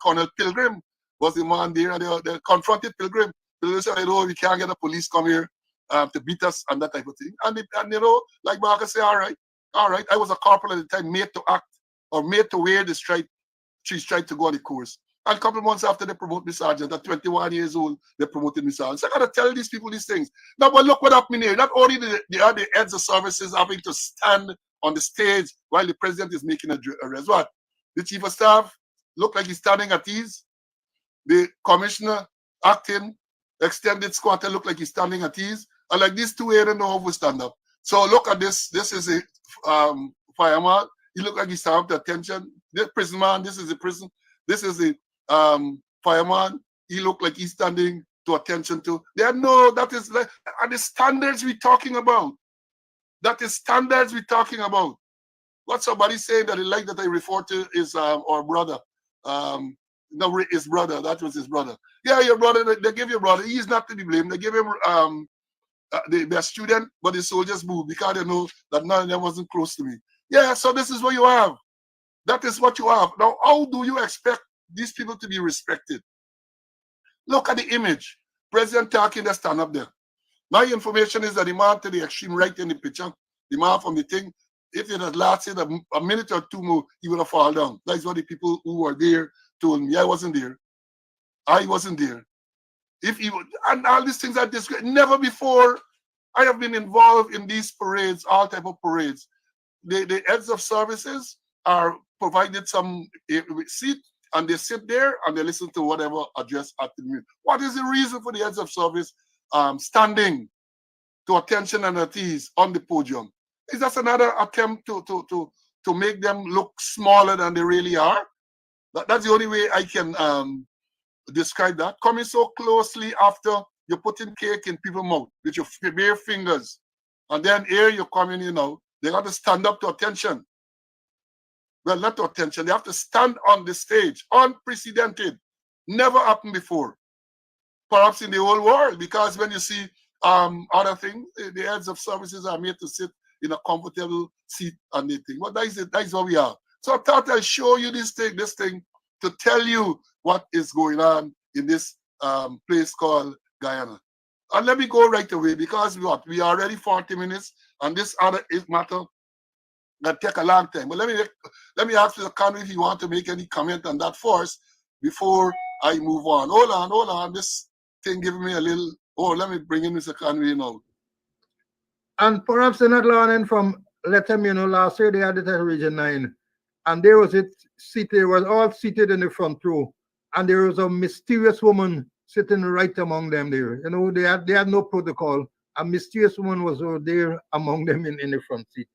Colonel Pilgrim was the man there, and they confronted Pilgrim. Pilgrim said, we can't get the police come here to beat us and that type of thing. And like Marcus said, all right. I was a corporal at the time, made to act or made to wear the stripe. She's tried to go on the course. And a couple of months after they promote me sergeant, at 21 years old, they promoted me sergeant. So I got to tell these people these things. Now, but look what happened here. Not only the heads of services having to stand on the stage while the president is making a address. What? The chief of staff look like he's standing at ease. The commissioner acting, extended squatter look like he's standing at ease. And like these two here don't know how to stand up. So look at this. This is a fireman. He look like he's standing up to attention. This prison man, this is the prison. This is the fireman. He look like he's standing to attention to. That is like are the standards we're talking about. That is standards we're talking about. What somebody saying that he like that I refer to is our brother. No, his brother. That was his brother. Yeah, your brother. They give your brother. He's not to be blamed. They give him they're student, but the soldiers move because they know that none of them wasn't close to me. Yeah, so this is what you have. That is what you have. Now, how do you expect these people to be respected? Look at the image. President talking, they stand up there. My information is that the man to the extreme right in the picture, the man from the thing, if it had lasted a minute or two more, he would have fallen down. That's what the people who were there told me. I wasn't there. I wasn't there. If he would, and all these things are disgraced. Never before I have been involved in these parades, all type of parades. The heads of services are provided some seat and they sit there and they listen to whatever address at the meeting. What is the reason for the heads of service standing to attention and at ease on the podium? Is that another attempt to make them look smaller than they really are? That's the only way I can describe that. Coming so closely after you're putting cake in people's mouth with your bare fingers, and then here you're coming, they got to stand up to attention. Well, not to attention. They have to stand on the stage, unprecedented, never happened before, perhaps in the whole world. Because when you see other things, the heads of services are made to sit in a comfortable seat and they think, well, that is what we are. So I thought I'd show you this thing to tell you what is going on in this place called Guyana. And let me go right away because we are already 40 minutes and this other matter that take a long time. But let me ask Mr. Conway if you want to make any comment on that first before I move on. Hold on. This thing giving me a little. Oh, let me bring in Mr. Conway now. And perhaps they're not learning from, let them, last year they had it at Region 9. And there was they were all seated in the front row. And there was a mysterious woman sitting right among them there. They had no protocol. A mysterious woman was there among them in the front seat.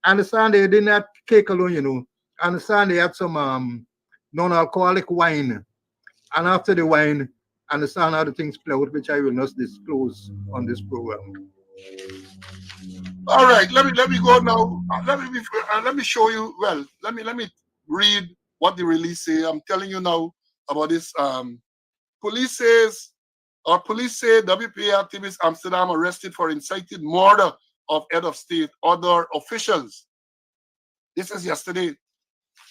Understand they didn't have cake alone, Understand they had some non-alcoholic wine. And after the wine, understand how the things play out, which I will not disclose on this program. All right, let me go now. Let me show you. Well, let me read what the release say. I'm telling you now about this. Police say WPA activist Amsterdam arrested for incited murder of head of state, other officials. This is yesterday.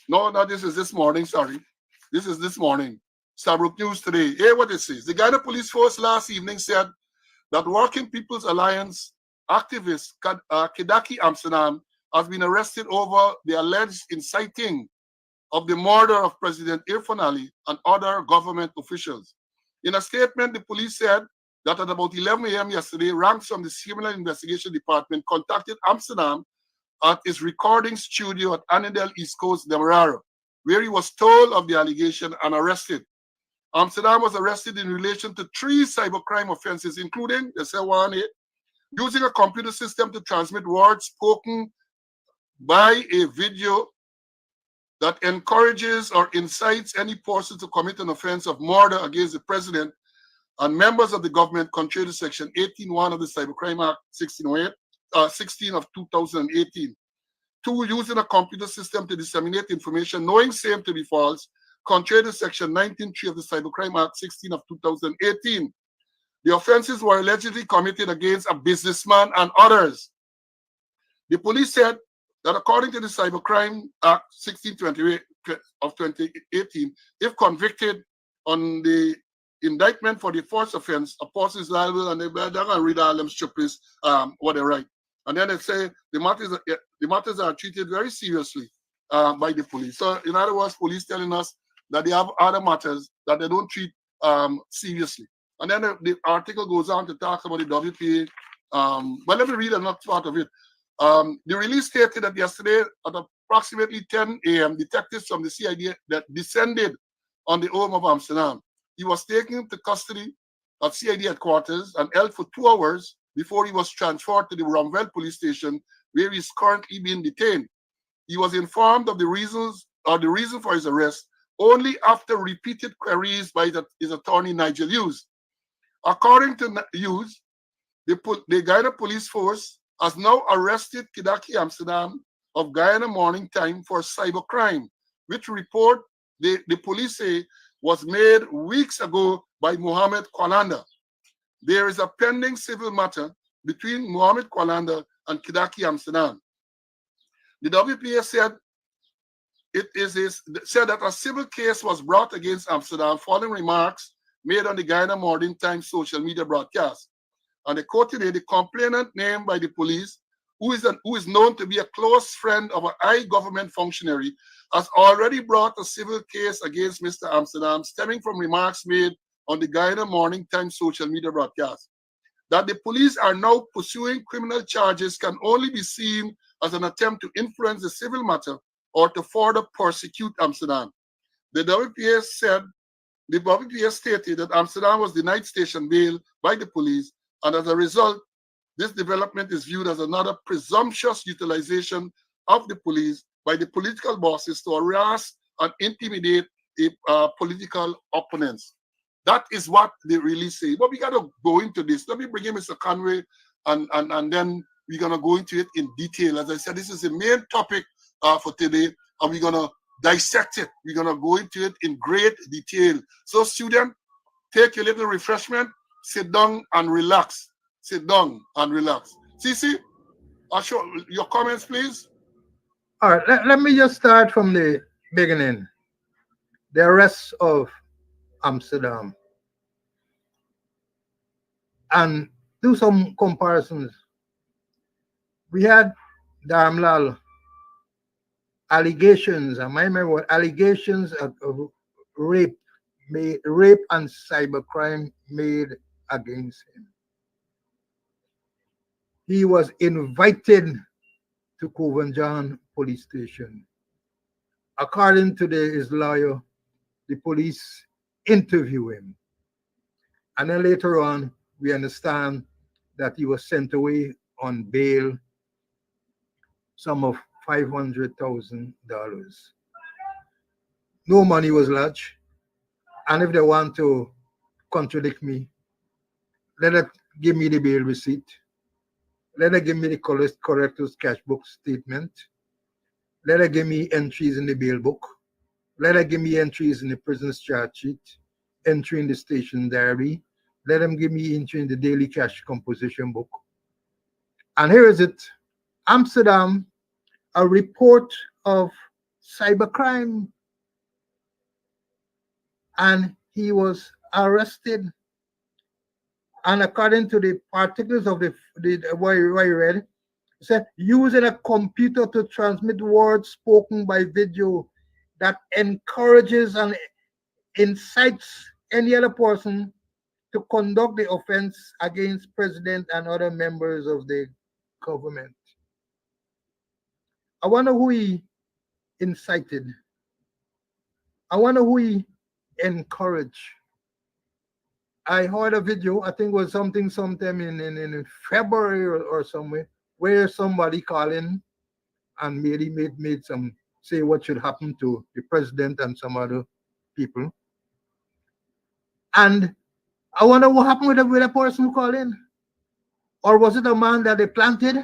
No, this is this morning. Sorry, this is this morning. Stabrook News today. Hear what it says. The Ghana Police Force last evening said that Working People's Alliance activist Kidaki Amsterdam has been arrested over the alleged inciting of the murder of President Irfan Ali and other government officials. In a statement, the police said that at about 11 a.m. yesterday, ranks from the Criminal Investigation Department contacted Amsterdam at his recording studio at Annandale East Coast, Demerara, where he was told of the allegation and arrested. Amsterdam was arrested in relation to 3 cybercrime offenses, including, they say, using a computer system to transmit words spoken by a video that encourages or incites any person to commit an offense of murder against the president and members of the government contrary to Section 18.1 of the Cybercrime Act 16 of 2018. 2, using a computer system to disseminate information knowing same to be false, contrary to Section 19.3 of the Cybercrime Act 16 of 2018. The offenses were allegedly committed against a businessman and others. The police said that according to the Cybercrime Act 1628 of 2018, if convicted on the indictment for the first offense, a person is liable, and they're going to read all them stupid what they write. And then they say the matters are treated very seriously by the police. So in other words, police telling us that they have other matters that they don't treat seriously. And then the article goes on to talk about the WPA. But let me read another part of it. The release stated that yesterday at approximately 10 a.m., detectives from the CID that descended on the home of Amsterdam. He was taken into custody at CID headquarters and held for 2 hours before he was transferred to the Romwell police station, where he is currently being detained. He was informed of the reason for his arrest only after repeated queries by his attorney, Nigel Hughes. According to Hughes, the Guyana police force has now arrested Kidaki Amsterdam of Guyana Morning Time for cybercrime, which report the police say was made weeks ago by Mohammed Kwalanda. There is a pending civil matter between Mohammed Kwalanda and Kidaki Amsterdam. The WPA said that a civil case was brought against Amsterdam following remarks made on the Guyana Morning Times social media broadcast. And they quoted the complainant named by the police, who is known to be a close friend of a high government functionary, has already brought a civil case against Mr. Amsterdam stemming from remarks made on the Guyana Morning Times social media broadcast. That the police are now pursuing criminal charges can only be seen as an attempt to influence the civil matter or to further persecute Amsterdam. The WPA stated that Amsterdam was denied station bail by the police, and as a result, this development is viewed as another presumptuous utilization of the police by the political bosses to harass and intimidate political opponents. That is what they really say. But we got to go into this. Let me bring in Mr. Conway, and then we're going to go into it in detail. As I said, this is the main topic for today, and we're going to dissect it. We're going to go into it in great detail. So, student, take your little refreshment, sit down and relax. Sit down and relax. Cici, your comments, please. All right, let me just start from the beginning. The arrest of Amsterdam and do some comparisons. We had Darmlal allegations, I remember what allegations of rape and cybercrime made against him. He was invited to Covenjan police station. According to his lawyer, the police interview him. And then later on, we understand that he was sent away on bail, sum of $500,000. No money was lodged. And if they want to contradict me, let them give me the bail receipt. Let them give me the corrector's cash book statement. Let them give me entries in the bail book. Let them give me entries in the prison's charge sheet, entry in the station diary. Let them give me entry in the daily cash composition book. And here is it. Amsterdam, a report of cybercrime. And he was arrested. And according to the particulars of the what you read, it said using a computer to transmit words spoken by video that encourages and incites any other person to conduct the offense against president and other members of the government. I wonder who he incited. I wonder who he encouraged. I heard a video, I think it was sometime in February or somewhere, where somebody calling and made some say what should happen to the president and some other people. And I wonder what happened with the person who called in. Or was it a man that they planted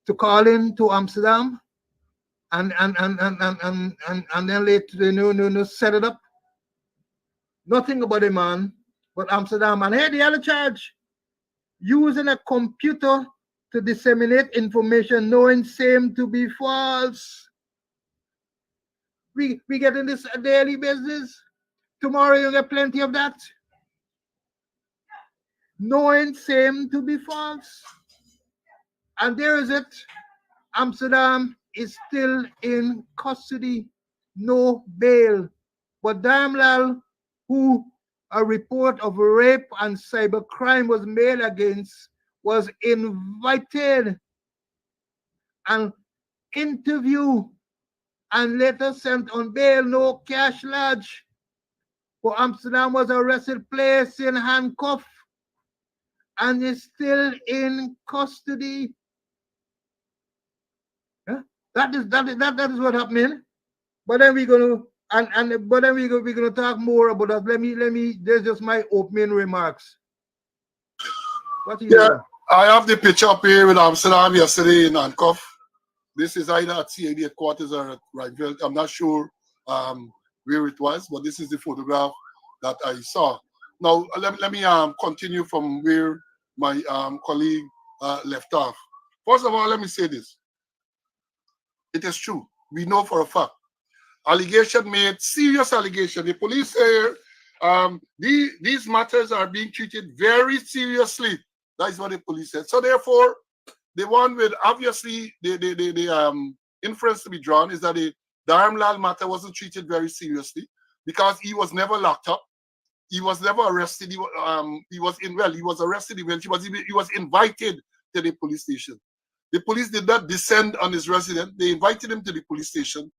to call in to Amsterdam and then later set it up? Nothing about a man but Amsterdam. And here the other charge, using a computer to disseminate information knowing same to be false. We get in this daily business. Tomorrow you get plenty of that. Knowing same to be false. And there is it. Amsterdam is still in custody. No bail. But Damlal, who a report of rape and cybercrime was made against, was invited and interviewed and later sent on bail, no cash lodge. For Amsterdam was arrested, placed in handcuff, and is still in custody. Huh? That is what happening. But then we're gonna but then we're gonna talk more about that. Let me. There's just my opening remarks. What is Yeah, I have the picture up here with Amsterdam yesterday in handcuff. This is either at CID headquarters or at Riveville. I'm not sure where it was, but this is the photograph that I saw. Now, let me continue from where my colleague left off. First of all, let me say this. It is true. We know for a fact. Allegation made, serious allegation. The police say these matters are being treated very seriously. That is what the police said. So therefore, the one with obviously the inference to be drawn is that the Dharamlal matter wasn't treated very seriously because he was never locked up. He was never arrested. He was arrested eventually. He was invited to the police station. The police did not descend on his residence. They invited him to the police station.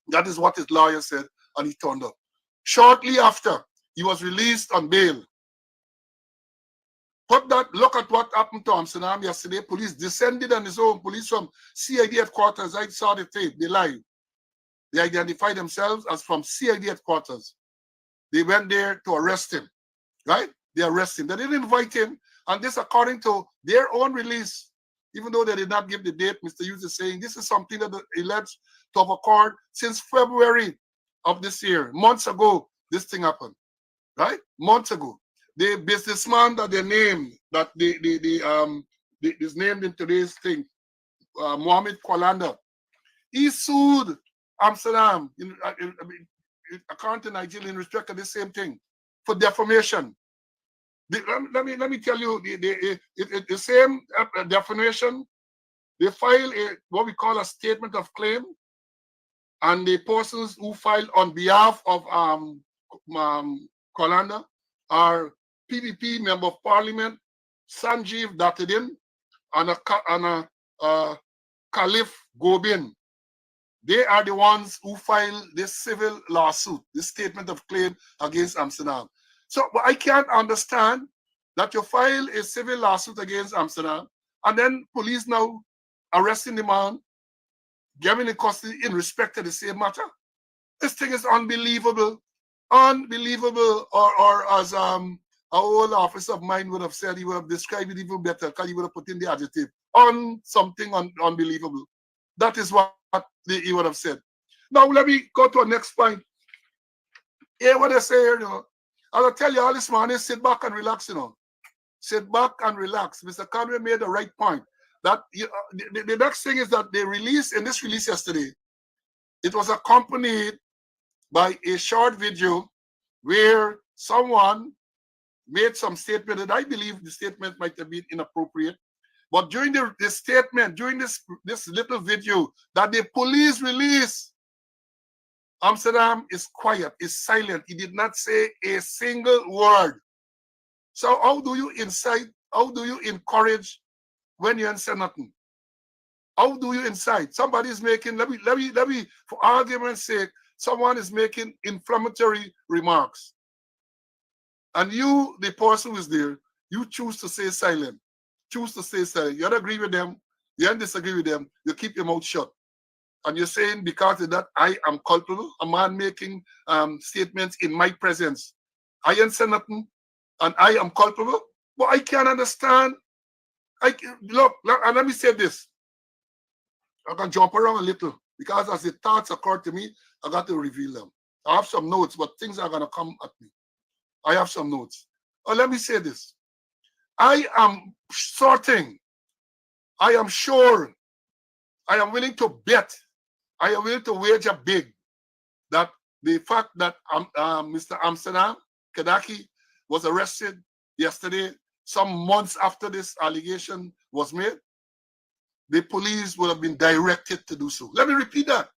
That is what his lawyer said, and he turned up. Shortly after, he was released on bail. Look at what happened to Amsterdam yesterday. Police descended on his own. Police from CID headquarters. I saw the tape. They lied. They identified themselves as from CID headquarters. They went there to arrest him. Right? They arrested him. They didn't invite him. And this according to their own release. Even though they did not give the date, Mr. Hughes is saying this is something that alleged to have occurred since February of this year. Months ago, this thing happened. Right? Months ago. The businessman that they named, that is named in today's thing, Mohammed Kwalanda, he sued Amsterdam, according to Nigeria, in respect of the same thing, for defamation. Let me tell you, the same defamation, they file what we call a statement of claim, and the persons who filed on behalf of Kwalanda are PPP Member of Parliament Sanjeev Datadin and Khalif Gobin. They are the ones who filed this civil lawsuit, this statement of claim against Amsterdam. So I can't understand that you file a civil lawsuit against Amsterdam and then police now arresting the man, giving him custody in respect to the same matter. This thing is unbelievable. Unbelievable, or as an old officer of mine would have said, he would have described it even better because he would have put in the adjective something unbelievable. That is what he would have said. Now let me go to a next point. Hear what I say here, I'll tell you all this morning, sit back and relax, Sit back and relax. Mr. Conway made the right point. That the next thing is that they released, in this release yesterday, it was accompanied by a short video where someone made some statement that I believe the statement might have been inappropriate. But during the statement, during this little video that the police released, Amsterdam is quiet, is silent. He did not say a single word. So how do you incite, how do you encourage when you ain't say nothing? How do you incite? Somebody is making, let me, for argument's sake, someone is making inflammatory remarks. And you, the person who is there, you choose to stay silent. Choose to stay silent. You don't agree with them, you don't disagree with them, you keep your mouth shut. And you're saying because of that, I am culpable, a man making statements in my presence. I ain't said nothing, and I am culpable. But I can't understand. Look, and let me say this. I can jump around a little because as the thoughts occur to me, I got to reveal them. I have some notes, but things are going to come at me. I have some notes. Let me say this. I am sorting I am sure, I am willing to bet, I am willing to wager big that the fact that Mr. Amsterdam Kadaki was arrested yesterday, some months after this allegation was made, the police would have been directed to do so. Let me repeat that.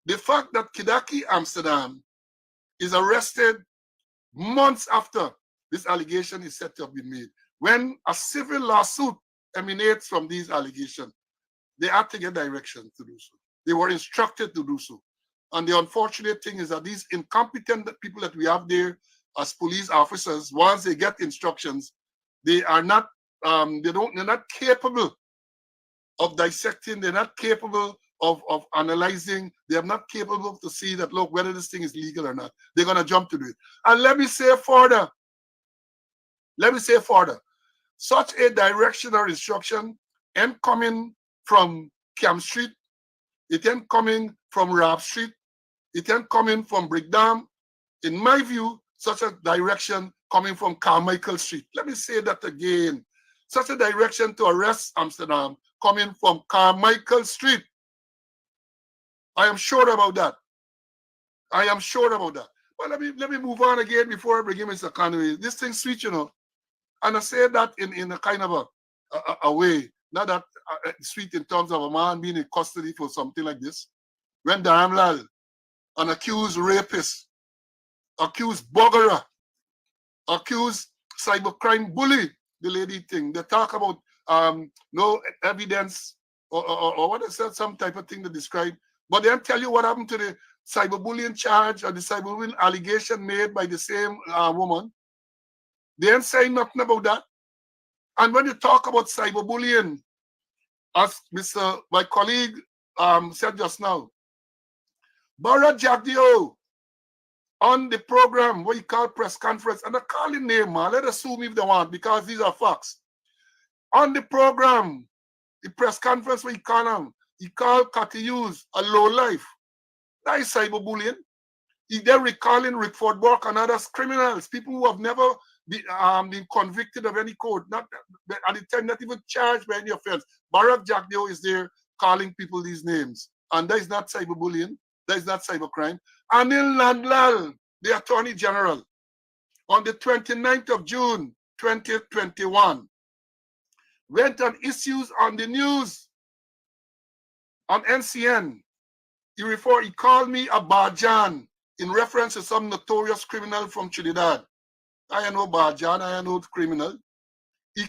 The fact that Kidaki Amsterdam is arrested months after this allegation is said to have been made, when a civil lawsuit emanates from these allegations, they had to get direction to do so. They were instructed to do so. And the unfortunate thing is that these incompetent people that we have there as police officers, once they get instructions, they are not, they're not capable of dissecting, they're not capable of analyzing, they're not capable to see that, look, whether this thing is legal or not. They're going to jump to it. And let me say further, such a direction or instruction ain't coming from Camp Street, it ain't coming from Rab Street, it ain't coming from Brickdam. In my view, such a direction coming from Carmichael Street. Let me say that again. Such a direction to arrest Amsterdam coming from Carmichael Street. I am sure about that. I am sure about that. But let me move on again before I bring in Mr. Conway. This thing sweet, you know. And I say that in a kind of a way, not that sweet in terms of a man being in custody for something like this. When Daramlal, an accused rapist, accused buggerer, accused cybercrime bully, the lady thing, they talk about no evidence or what I said, some type of thing to describe, but they don't tell you what happened to the cyberbullying charge or the cyberbullying allegation made by the same woman. They ain't saying nothing about that. And when you talk about cyberbullying, as my colleague said just now, Bharat Jagdeo on the program, what you call press conference, and I call him name, man. Let us assume if they want, because these are facts. On the program, the press conference, what he called Cathy Hughes a low life. That is cyberbullying. They're recalling Rickford Burke and others criminals, people who have never been convicted of any code, not at the time, not even charged by any offense. Bharat Jagdeo is there calling people these names. And that is not cyberbullying. That is not cybercrime. Anil Nandlal, the Attorney General, on the 29th of June, 2021, went on issues on the news, on NCN. He called me a Bajan in reference to some notorious criminal from Trinidad. I know Bajan, I know criminal. He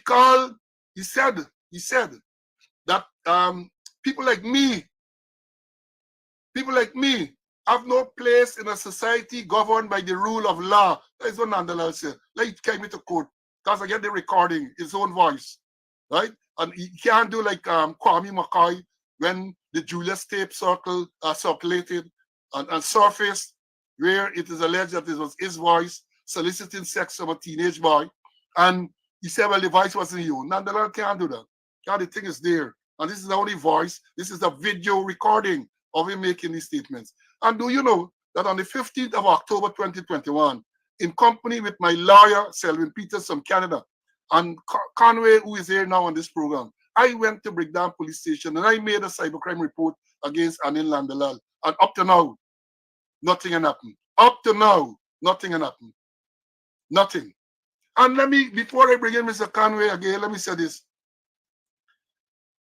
said that people like me have no place in a society governed by the rule of law. That is what Nandalal said. Like he came into court, because I get the recording, his own voice, right? And he can't do like Kwame McCoy when the Julius tape circulated and surfaced, where it is alleged that it was his voice soliciting sex from a teenage boy. And he said, well, the voice wasn't you. Nandalal can't do that. Yeah, the thing is there. And this is the only voice. This is the video recording of him making these statements. And do you know that on the 15th of October 2021, in company with my lawyer, Selwyn Peters from Canada, and Conway, who is here now on this program, I went to Brickdam Police Station and I made a cybercrime report against Anil Nandalal. And up to now, nothing had happened. Up to now, nothing had happened. Nothing. And before I bring in Mr. Conway again, let me say this.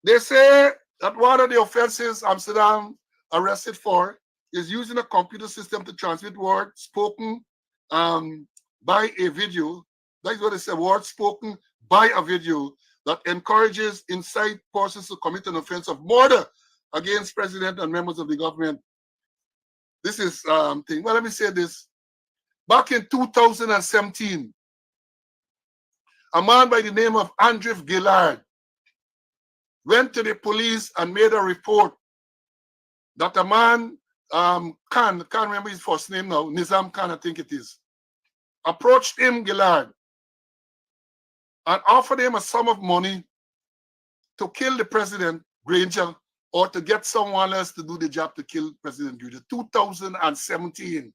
They say that one of the offenses Amsterdam arrested for is using a computer system to transmit words spoken by a video. That is what they say, words spoken by a video that encourages, incite persons to commit an offense of murder against president and members of the government. This is thing. Well, let me say this. Back in 2017, a man by the name of Andrew Gillard went to the police and made a report that a man, can't remember his first name now, Nizam Khan, I think it is, approached him, Gillard, and offered him a sum of money to kill the president, Granger, or to get someone else to do the job to kill President Granger. 2017.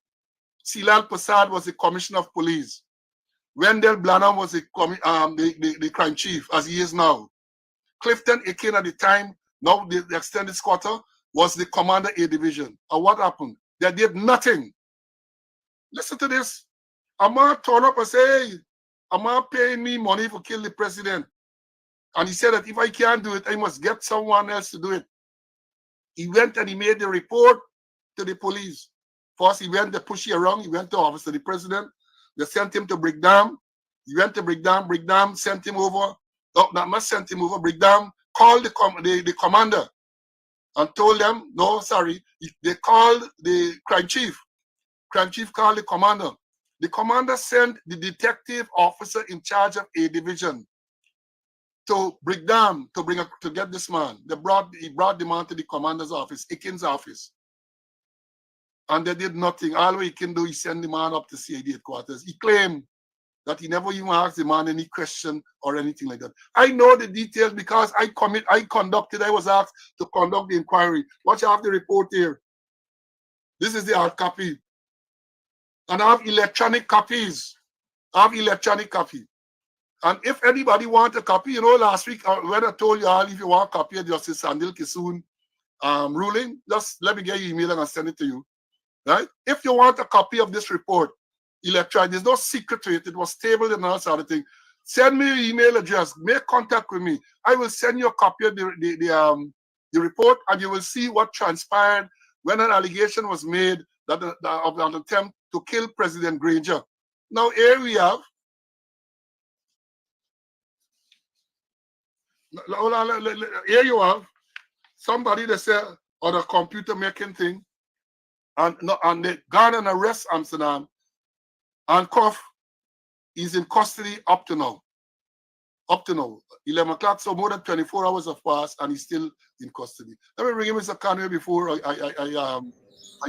Silal Prasad was the commissioner of police. Wendell Blanham was the crime chief, as he is now. Clifton Akin at the time, now the extended squatter, was the commander A division. And what happened? They did nothing. Listen to this. A man turned up and said, hey, a man paying me money to kill the president. And he said that if I can't do it, I must get someone else to do it. He went and he made the report to the police. First, he went to push it around. He went to office of the president. They sent him to Brickdam. He went to Brickdam. Brickdam sent him over. No, not sent him over. Brickdam called the commander and told them, no, sorry. They called the crime chief. Crime chief called the commander. The commander sent the detective officer in charge of A division to Brickdam to get this man. He brought the man to the commander's office, Akin's office. And they did nothing. All he can do is send the man up to CID headquarters. He claimed that he never even asked the man any question or anything like that. I know the details because I was asked to conduct the inquiry. Watch out the report here. This is the hard copy. And I have electronic copies. And if anybody wants a copy, last week when I told you all if you want a copy of Justice Sandil Kisoon ruling, just let me get your email and I'll send it to you. Right? If you want a copy of this report, electronic, there's no secret to it. It was tabled and all sort of thing. Send me your email address. Make contact with me. I will send you a copy of the report, and you will see what transpired when an allegation was made that of an attempt to kill President Granger. Now here we have. Here you have somebody that said on a computer making thing. And they got an arrest Amsterdam, and Koff is in custody up to now. 11 o'clock, so more than 24 hours have passed, and he's still in custody. Let me bring in Mr. Conway before I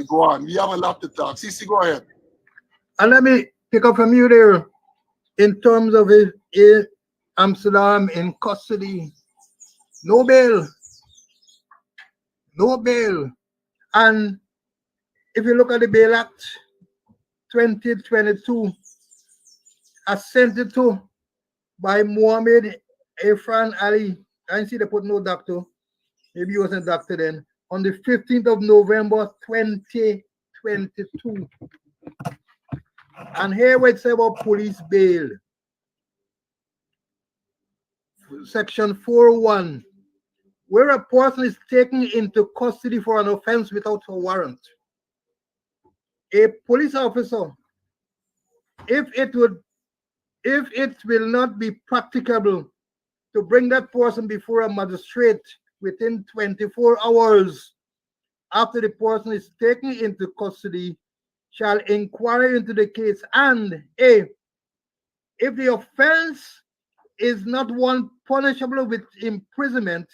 go on. We have a lot to talk. Cece, go ahead. And let me pick up from you there in terms of Amsterdam in custody. No bail. And if you look at the Bail Act 2022, assented to by Mohammed Irfan Ali, I didn't see they put no doctor, maybe he wasn't a doctor then, on the 15th of November 2022. And here we say about police bail. Section 4.1, where a person is taken into custody for an offense without a warrant. A police officer, if it will not be practicable to bring that person before a magistrate within 24 hours after the person is taken into custody, shall inquire into the case, and if the offense is not one punishable with imprisonment,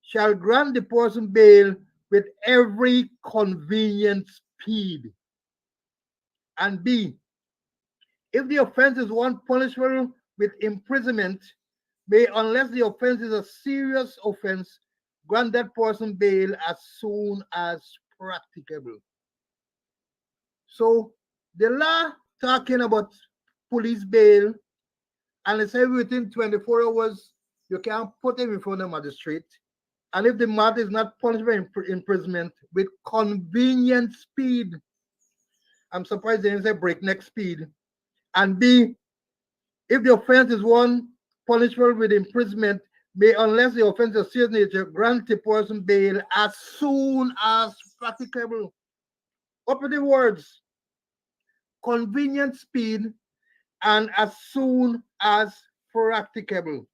shall grant the person bail with every convenient speed. And B, if the offense is one punishable with imprisonment, may, unless the offense is a serious offense, grant that person bail as soon as practicable. So the law talking about police bail, and they say within 24 hours, you can't put him in front of the magistrate. And if the matter is not punishable imprisonment with convenient speed, I'm surprised they didn't say breakneck speed. And B, if the offense is one punishable with imprisonment, may, unless the offense is serious nature, grant the person bail as soon as practicable. Operative words, convenient speed and as soon as practicable.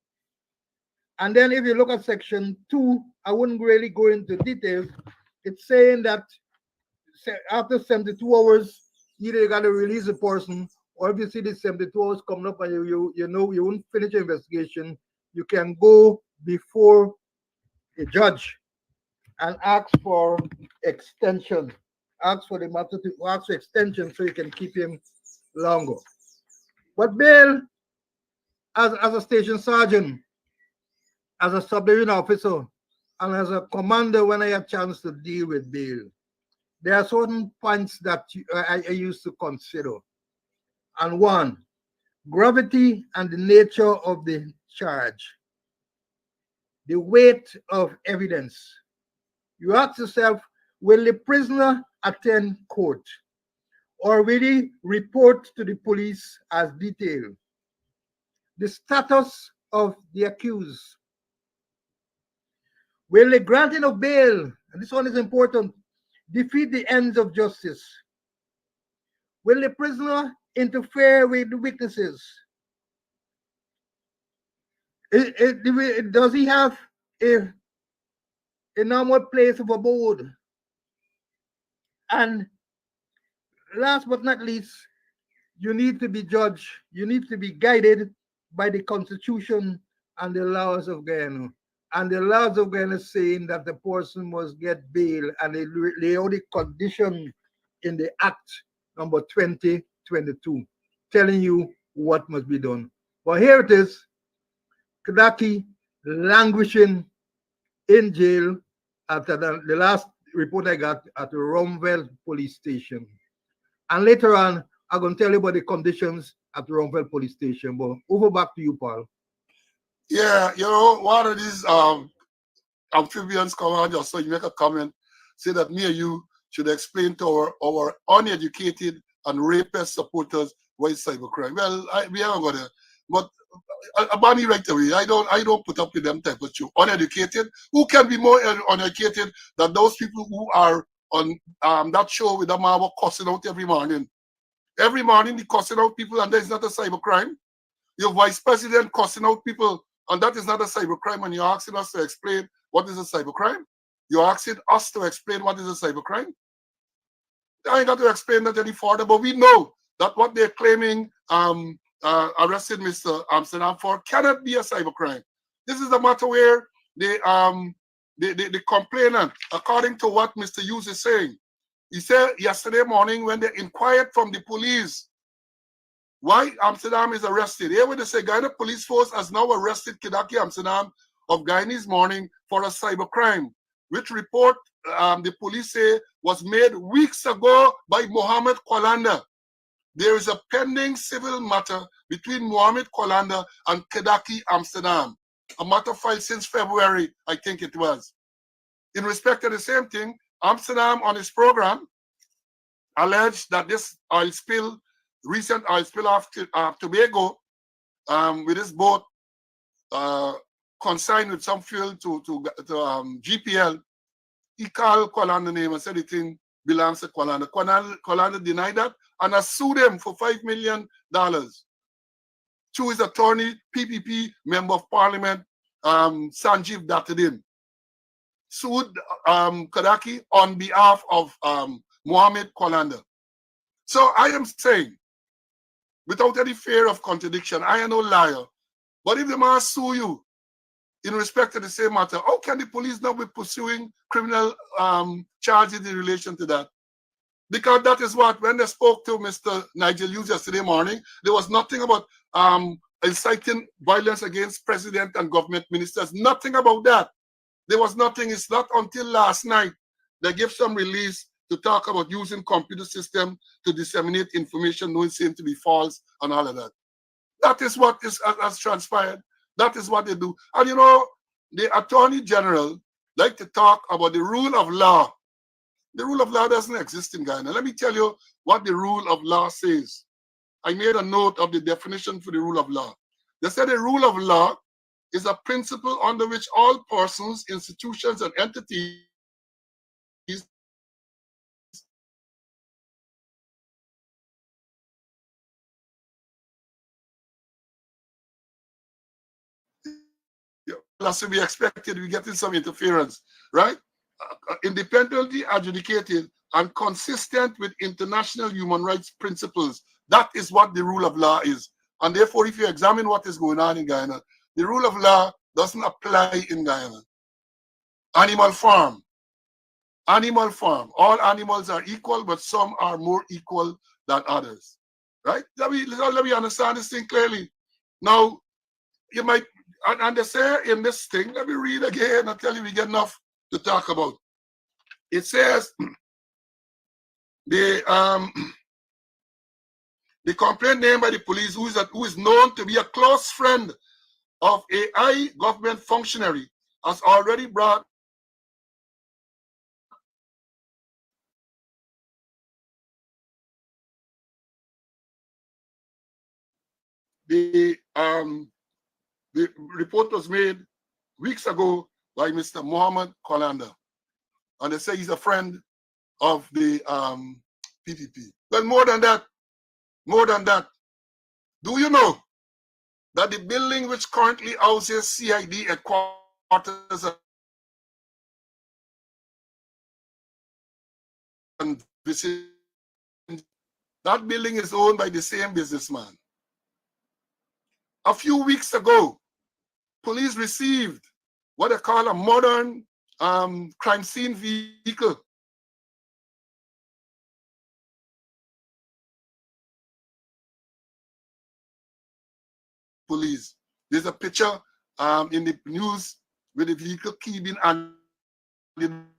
And then if you look at section 2, I wouldn't really go into details. It's saying that after 72 hours, either you got to release the person, or if you see the 72 hours coming up and you won't finish your investigation, you can go before a judge and ask for extension. Ask for the matter to ask for extension so you can keep him longer. But bail, as a station sergeant, as a sub-division officer, and as a commander, when I had a chance to deal with bail, there are certain points that I used to consider. And one, gravity and the nature of the charge. the weight of evidence. You ask yourself, will the prisoner attend court? Or will he report to the police as detailed? The status of the accused. Will the granting of bail, and this one is important, defeat the ends of justice? Will the prisoner interfere with the witnesses? Does he have a normal place of abode? And last but not least, you need to be judged, you need to be guided by the Constitution and the laws of Guyana. And the laws of Guyana saying that the person must get bail, and they only condition in the Act number 2022, telling you what must be done. But here it is, Kidaki languishing in jail after the last report I got at the Rumville police station. And later on, I'm going to tell you about the conditions at the Rumville police station. But over back to you, Paul. Yeah, one of these amphibians come out just so you make a comment, say that me and you should explain to our uneducated and rapist supporters why it's cybercrime. Well, we haven't got it. But Abani right away, I don't put up with them type of show. Uneducated. Who can be more uneducated than those people who are on that show with them cussing out every morning? Every morning they cussing out people, and that is not a cybercrime. Your vice president cussing out people, and that is not a cybercrime. And you're asking us to explain what is a cybercrime? You're asking us to explain what is a cybercrime? I ain't got to explain that any further, but we know that what they're claiming arrested Mr. Amsterdam for cannot be a cybercrime. This is a matter where the complainant, according to what Mr. Hughes is saying, he said yesterday morning when they inquired from the police why Amsterdam is arrested, here when they say Guyana Police Force has now arrested Kidaki Amsterdam of Guyanese morning for a cybercrime, which report the police say was made weeks ago by Mohammed Kwalanda. There is a pending civil matter between Mohammed Kwalanda and Kidaki Amsterdam, a matter filed since February, I think it was. In respect to the same thing, Amsterdam on his program alleged that this oil spill, recent oil spill off Tobago, with his boat consigned with some fuel to GPL, he called Kwalanda name and said the thing belongs to Kwalanda. Kwalanda denied that and has sued him for $5 million through his attorney, PPP Member of Parliament, Sanjeev Dattadin. Sued Kidaki on behalf of Mohammed Kwalanda. So I am saying, without any fear of contradiction, I am no liar, but if the man sue you in respect to the same matter, how can the police not be pursuing criminal charges in relation to that? Because that is what, when they spoke to Mr. Nigel Hughes yesterday morning, there was nothing about inciting violence against president and government ministers. Nothing about that. There was nothing. It's not until last night they gave some release to talk about using computer system to disseminate information known seem to be false and all of that. That is what has transpired. That is what they do. And the Attorney General like to talk about the rule of law. The rule of law doesn't exist in Guyana. Let me tell you what the rule of law says. I made a note of the definition for the rule of law. They said the rule of law is a principle under which all persons, institutions, and entities as to be expected, we're getting some interference, right? Independently adjudicated and consistent with international human rights principles. That is what the rule of law is. And therefore, if you examine what is going on in Guyana, the rule of law doesn't apply in Guyana. Animal farm. All animals are equal, but some are more equal than others, right? Let me understand this thing clearly. Now, you might, and they say in this thing, let me read again and tell you we get enough to talk about. It says the complaint named by the police, who is known to be a close friend of a high government functionary, has already brought the report was made weeks ago by Mr. Mohammed Kolanda, and they say he's a friend of the PPP. Well, more than that, do you know that the building which currently houses CID headquarters and visit, that building is owned by the same businessman? A few weeks ago, police received what they call a modern crime scene vehicle. Police. There's a picture in the news with the vehicle key being handed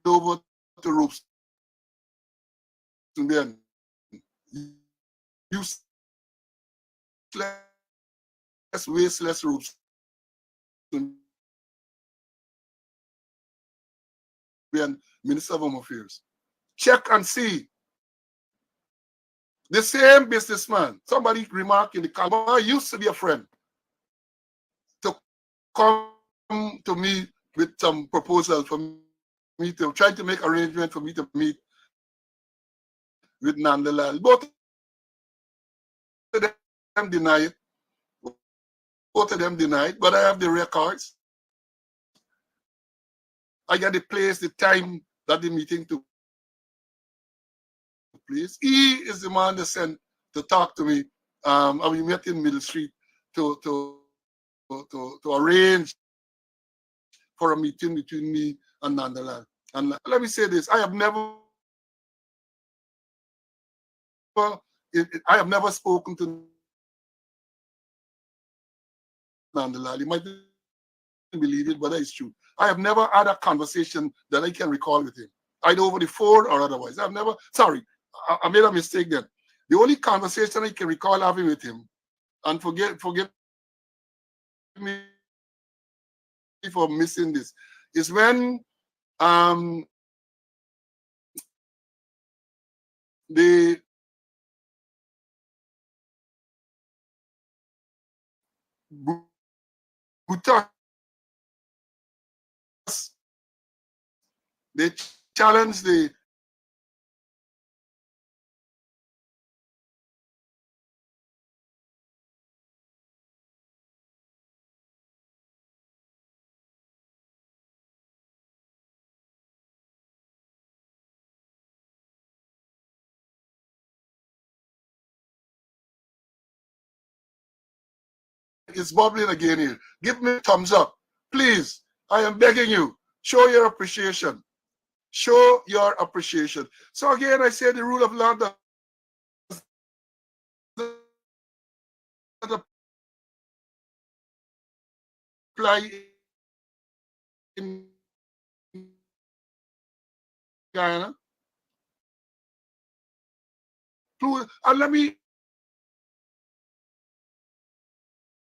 over to Ropes. Useless, wasteless Ropes. Minister of Home Affairs. Check and see. The same businessman, somebody remarked in the comment, I used to be a friend, to come to me with some proposal for me to try to make arrangement for me to meet with Nandalal. Both of them denied. Both of them denied, but I have the records. I got the place, the time that the meeting took place. He is the man that sent to talk to me. And we met in Middle Street to arrange for a meeting between me and Nandalal. And let me say this: I have never spoken to Nandalal. You might believe it, but that is true. I have never had a conversation that I can recall with him, either over the phone or otherwise. I've never, sorry, I made a mistake then. The only conversation I can recall having with him, and forgive me for missing this, is when the Butas, they challenged the it's bubbling again here. Give me a thumbs up. Please, I am begging you. Show your appreciation. Show your appreciation. So again, I say the rule of law does not apply in Guyana. And let me